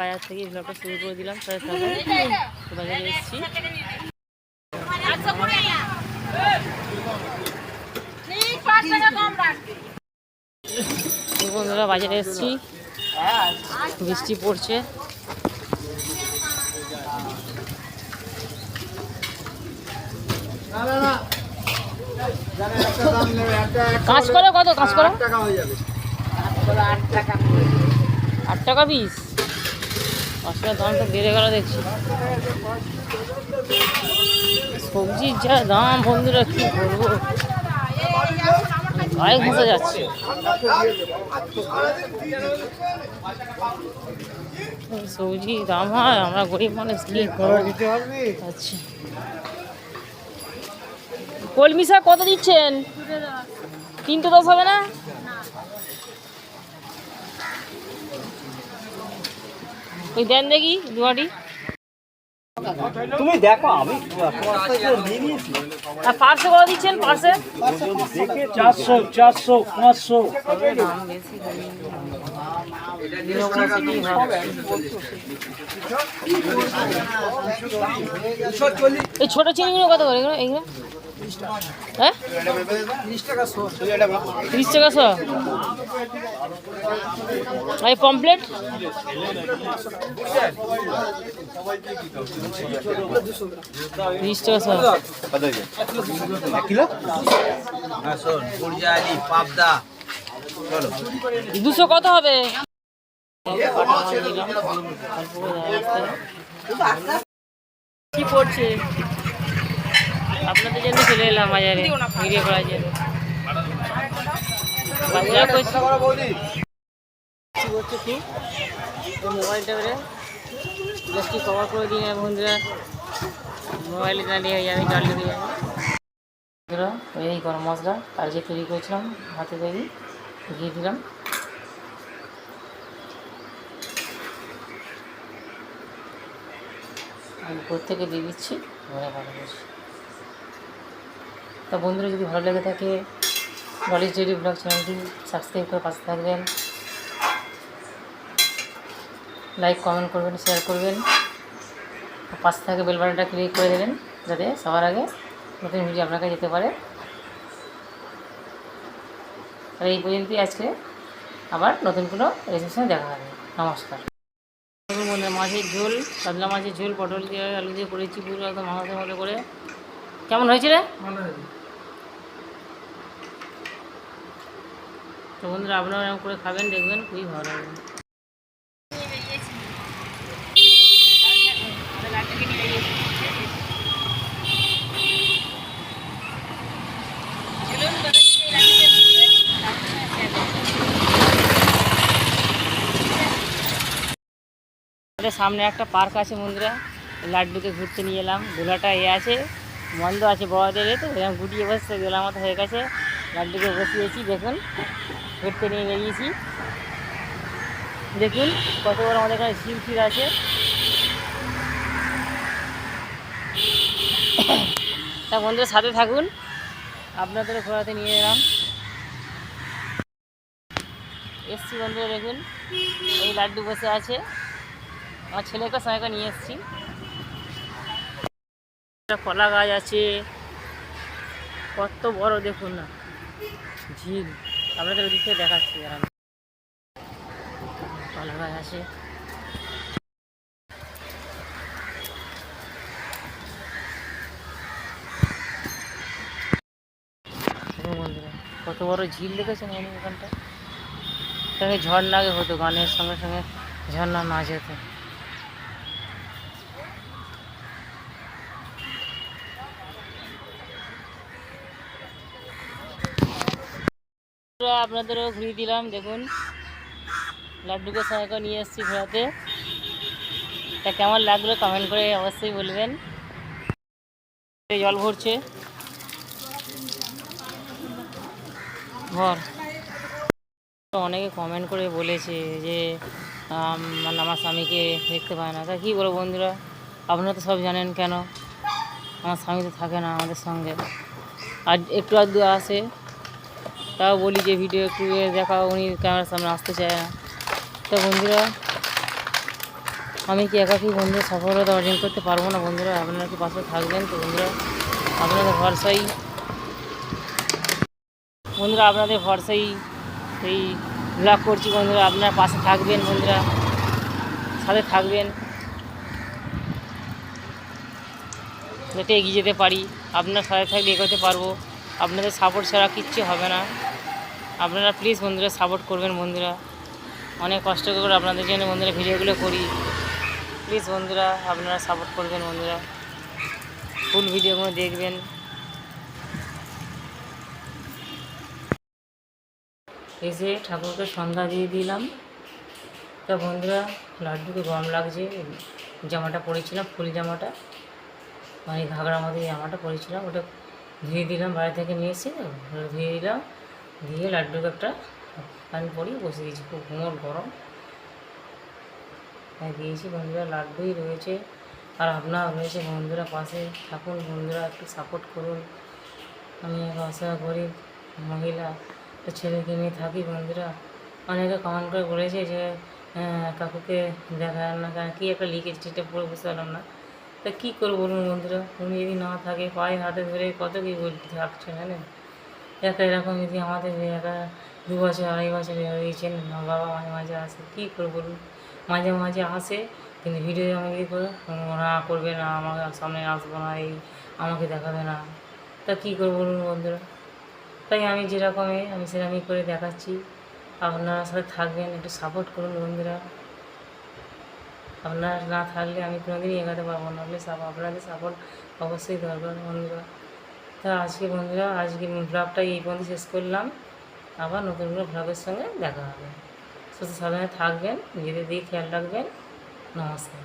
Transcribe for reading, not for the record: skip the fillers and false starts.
বাজার থেকে ব্লগটা শুরু করে দিলাম। বাজারে এসেছি, বন্ধুরা বাজারে এসেছি, বৃষ্টি পড়ছে। কাজ করে কত? কাজ করে 8 টাকা পিস। মশলার দামটা বেড়ে গেল দেখছি। সবজির যা দাম বন্ধুরা, কি করবো, গায়ে ঘেঁষে যাচ্ছে। সবজি দাম হয়, আমরা গরিব মানুষ কি আচ্ছা। কলমি শাক কত দিচ্ছেন? 310 হবে না? ওই দেন দেখি দুয়াটি। তুমি দেখো, আমি আর পার্সে কত দিচ্ছেন? পার্সে 400 400 500। এই ছোট চিনিগুলো কত করে এগুলো? এগুলো হ্যাঁ 30 টাকা 100। এই পমপ্লেট 30 টাকা 100। 200 কত হবে? কি পড়ছে? আপনাদের জন্য চলে এলাম বাজারে ভিডিও করার জন্য। মোবাইলটা বেড়ে প্লাস্টিক কভার করে দিই না বন্ধুরা, মোবাইলে দাঁড়িয়ে হয়ে যাবে, জল লেগে যাবে বন্ধুরা। এই গরম মশলা আর যে তৈরি করেছিলাম হাতে তৈরি দিয়ে দিলাম। আমি প্রত্যেকে দিয়ে দিচ্ছি, ধরে ভালো বেশি। তা বন্ধুরা, যদি ভালো লেগে থাকে ডলিস ডেইলি ব্লগ চ্যানেলটি সাবস্ক্রাইব করে পাশে থাকবেন, লাইক কমেন্ট করবেন, শেয়ার করবেন, পাশে থাকে বেল বাটনটা ক্লিক করে দেবেন যাতে সবার আগে নতুন ভিডিও আপনার কাছে যেতে পারে। আর এই পর্যন্তই আজকে, আবার নতুন কোনো রেসিপির দেখা হবে। নমস্কার বন্ধুরা। মাছের ঝোল, কাতলা মাছের ঝোল পটল দিয়ে আলু দিয়ে করেছি, পুরো একদম মাংসের মতো করে। কেমন হয়েছে রে? তো বন্ধুরা, আপনারা এরকম করে খাবেন, দেখবেন খুবই ভালো লাগবে। সামনে একটা পার্ক আছে বন্ধুরা, লাড্ডুকে ঘুরতে নিয়ে এলাম। দোলাটা আছে, বন্ধ আছে বড়দের, তো এরকম গুটিয়ে বসছে, দোলার মতো হয়ে গেছে। লাড্ডুকে বসিয়েছি, দেখুন ঘুরতে নিয়ে বেরিয়েছি। দেখুন কত বড় আমাদের এখানে শিলফিল আছে। তা বন্ধুরা সাথে থাকুন, আপনাদের ঘোরাতে নিয়ে এলাম। এসছি বন্ধুরা, দেখুন এই লাড্ডু বসে আছে, আমার ছেলেকে সঙ্গে নিয়ে এসেছি। কলা গাছ আছে, কত বড় দেখুন না ঝিল, আপনাদের ওদিক থেকে দেখাচ্ছি। কলা গাছ আছে, বন্ধুরা কত বড় ঝিল দেখেছেন এখানটা। এখানে ঝর্ণা আগে হতো, গানের সঙ্গে সঙ্গে ঝর্ণা নাচ হতো। আপনাদেরও ঘুরিয়ে দিলাম, দেখুন লাড্ডুকে সঙ্গে নিয়ে এসেছি ঘোরাতে। তা কেমন লাগলো কমেন্ট করে অবশ্যই বলবেন। জল ভরছে ভর। অনেকে কমেন্ট করে বলেছে যে আমার স্বামীকে দেখতে পায় না। তা কী বলবো বন্ধুরা, আপনারা তো সব জানেন কেন আমার স্বামী তো থাকে না আমাদের সঙ্গে, আর একটু আধটু আসে, তাও বলি যে ভিডিও একটু দেখাও, উনি ক্যামেরার সামনে আসতে চায় না। তো বন্ধুরা আমি কি একাকি বন্ধুরা সফলতা অর্জন করতে পারবো না বন্ধুরা? আপনারা কি পাশে থাকবেন তো বন্ধুরা? আপনাদের ভরসাই বন্ধুরা, আপনাদের ভরসাই এই ব্লগ করছি বন্ধুরা। আপনারা পাশে থাকবেন বন্ধুরা, সাথে থাকবেন যাতে এগিয়ে যেতে পারি। আপনার সাথে থাকলে এগোতে পারবো। আপনাদের সাপোর্ট ছাড়া কিচ্ছু হবে না। আপনারা প্লিজ বন্ধুরা সাপোর্ট করবেন বন্ধুরা। অনেক কষ্ট করে আপনাদের জন্য বন্ধুরা ভিডিওগুলো করি। প্লিজ বন্ধুরা আপনারা সাপোর্ট করবেন বন্ধুরা, ফুল ভিডিওগুলো দেখবেন। এসে ঠাকুরকে সন্ধ্যা দিয়ে দিলাম। তা বন্ধুরা লাড্ডুকে গরম লাগছে, জামাটা পরেছিলাম ফুল জামাটা, মানে ঘাগড়ার মধ্যে জামাটা পরেছিলাম, ওটা ধুয়ে দিলাম, বাড়ি থেকে নিয়ে এসে ওটা ধুয়ে দিলাম, দিয়ে লাড্ডুকে একটা পানি পরিয়ে বসে দিয়েছি। খুব ঘুমোর গরম দিয়েছি বন্ধুরা, লাড্ডুই রয়েছে আর আপনারা রয়েছে বন্ধুরা, পাশে থাকুন বন্ধুরা, একটু সাপোর্ট করুন। আমি এক অসহায় গরিব মহিলা, একটা ছেলেকে নিয়ে থাকি বন্ধুরা। অনেকে কমেন্ট করে বলেছে যে কাকুকে দেখা না কেন, কী একটা লিখেছে সেটা পুরো বুঝতে পারলাম না। তা কী করবো বলুন বন্ধুরা, উনি যদি না থাকে পায়ে হাতে ধরে কত কী বলতে থাকছে জানেন। একা এরকম যদি আমাদের একা 2 বছর 2.5 বছর হয়েছেন, বাবা মাঝে মাঝে আসে, কী করবো বলুন। মাঝে মাঝে আসে কিন্তু ভিডিও আমি যদি করে না করবে না, আমাকে সামনে আসবো না, এই আমাকে দেখাবে না। তা কী করবো বলুন বন্ধুরা। তাই আমি যেরকমই আমি সেরকমই করে দেখাচ্ছি। আপনারা সাথে থাকবেন, একটু সাপোর্ট করুন বন্ধুরা। আপনারা না থাকলে আমি কোনোদিনই এগোতে পারবো না। আপনাদের সাপোর্ট অবশ্যই দরকার বন্ধুরা। তা আজকে বন্ধুরা, আজকে ব্লগটা এই পর্যন্ত শেষ করলাম। আবার নতুন কোনো ব্লগের সঙ্গে দেখা হবে। সুস্থ সাবধানে থাকবেন, নিজেদের দিকে খেয়াল রাখবেন। নমস্কার।